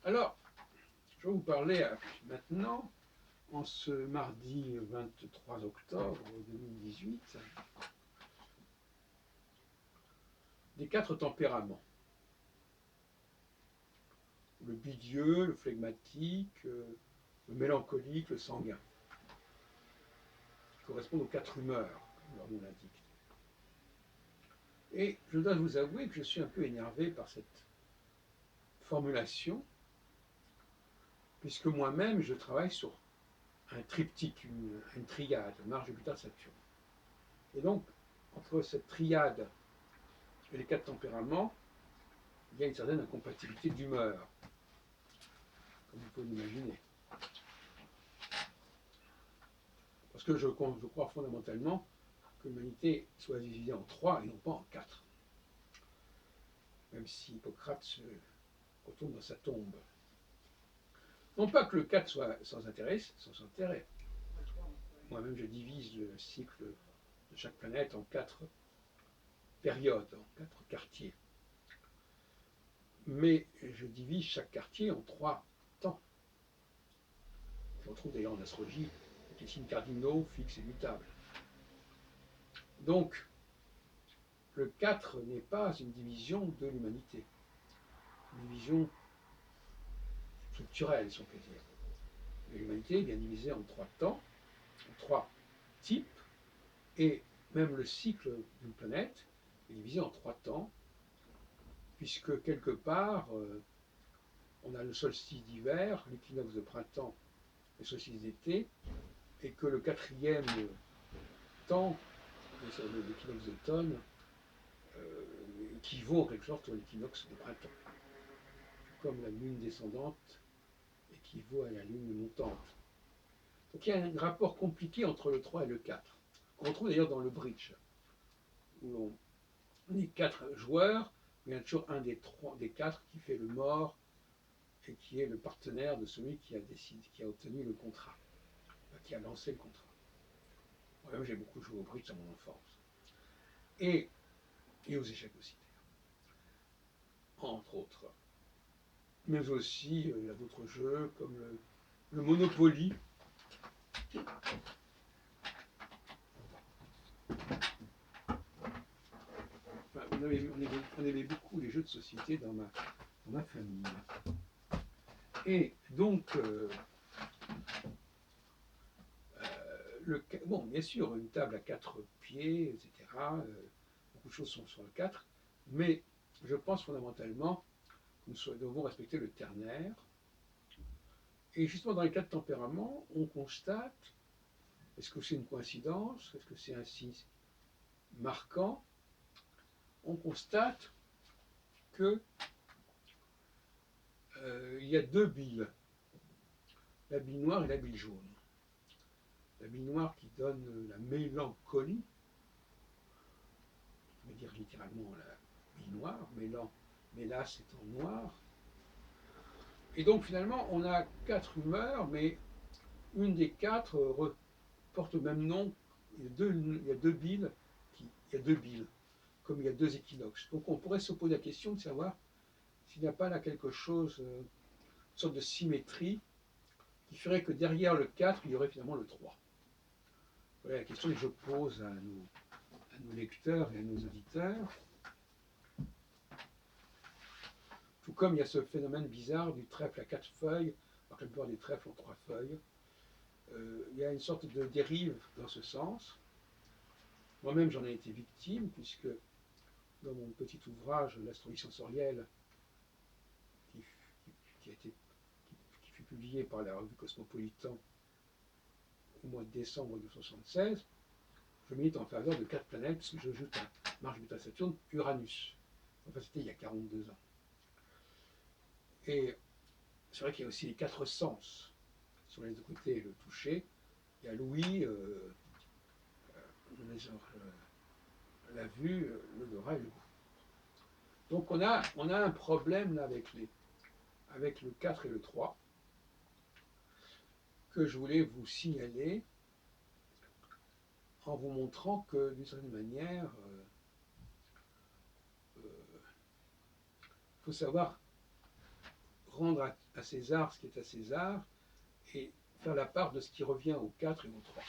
Alors, je vais vous parler maintenant, en ce mardi 23 octobre 2018, des 4 tempéraments. Le bidieux, le flegmatique, le mélancolique, le sanguin, qui correspondent aux 4 humeurs, comme leur nom l'indique. Et je dois vous avouer que je suis un peu énervé par cette formulation, puisque moi-même je travaille sur un triptyque, une triade, Mars, Jupiter, Saturne. Et donc, entre cette triade et les 4 tempéraments, il y a une certaine incompatibilité d'humeur, comme vous pouvez l'imaginer. Parce que je crois fondamentalement que l'humanité soit divisée en 3 et non pas en 4. Même si Hippocrate se retourne dans sa tombe. Non pas que le 4 soit sans intérêt, sans intérêt. Moi-même, je divise le cycle de chaque planète en 4 périodes, en 4 quartiers. Mais je divise chaque quartier en 3 temps. Je retrouve d'ailleurs en astrologie les signes cardinaux fixes et mutables. Donc, le 4 n'est pas une division de l'humanité, une division structurelle, si on peut dire. L'humanité est bien divisée en 3 temps, en 3 types, et même le cycle d'une planète est divisé en 3 temps, puisque quelque part, on a le solstice d'hiver, l'équinoxe de printemps, le solstice d'été, et que le 4e temps, l'équinoxe d'automne, équivaut en quelque sorte à l'équinoxe de printemps. Comme la lune descendante équivaut à la lune montante. Donc il y a un rapport compliqué entre le 3 et le 4, qu'on retrouve d'ailleurs dans le bridge, où on est 4 joueurs, mais il y a toujours un des 4 qui fait le mort et qui est le partenaire de celui qui a obtenu le contrat, qui a lancé le contrat. Moi-même, j'ai beaucoup joué au bridge dans mon enfance. Et aux échecs aussi, entre autres. Mais aussi, il y a d'autres jeux comme le Monopoly. Enfin, on aimait beaucoup les jeux de société dans ma famille. Et donc, bon, bien sûr, une table à 4 pieds, etc. Beaucoup de choses sont sur le 4, mais je pense fondamentalement que nous devons respecter le ternaire. Et justement, dans les 4 tempéraments, on constate, est-ce que c'est une coïncidence, est-ce que c'est un signe marquant, on constate que il y a 2 billes, la bille noire et la bille jaune. La bille noire qui donne la mélancolie, on va dire littéralement la bille noire, mélas c'est en noir. Et donc finalement, on a 4 humeurs, mais une des 4 porte le même nom. Il y a deux billes, comme il y a 2 équinoxes. Donc on pourrait se poser la question de savoir s'il n'y a pas là quelque chose, une sorte de symétrie, qui ferait que derrière le 4, il y aurait finalement le 3. Voilà la question que je pose à nos lecteurs et à nos auditeurs. Tout comme il y a ce phénomène bizarre du trèfle à 4 feuilles, alors que la plupart des trèfles ont 3 feuilles. Il y a une sorte de dérive dans ce sens. Moi-même, j'en ai été victime, puisque dans mon petit ouvrage, L'astrologie sensorielle, qui fut publié par la revue Cosmopolitan au mois de décembre 1976, je milite en faveur de 4 planètes, puisque je joue à Mars, Jupiter, Saturne, Uranus. Enfin, c'était il y a 42 ans. Et c'est vrai qu'il y a aussi les 4 sens. Si on laisse de côté le toucher, il y a l'ouïe, la vue, l'odorat et le goût. Donc on a un problème là avec le 4 et le 3 que je voulais vous signaler en vous montrant que d'une certaine manière, il faut savoir rendre à César ce qui est à César et faire la part de ce qui revient aux 4 et aux 3.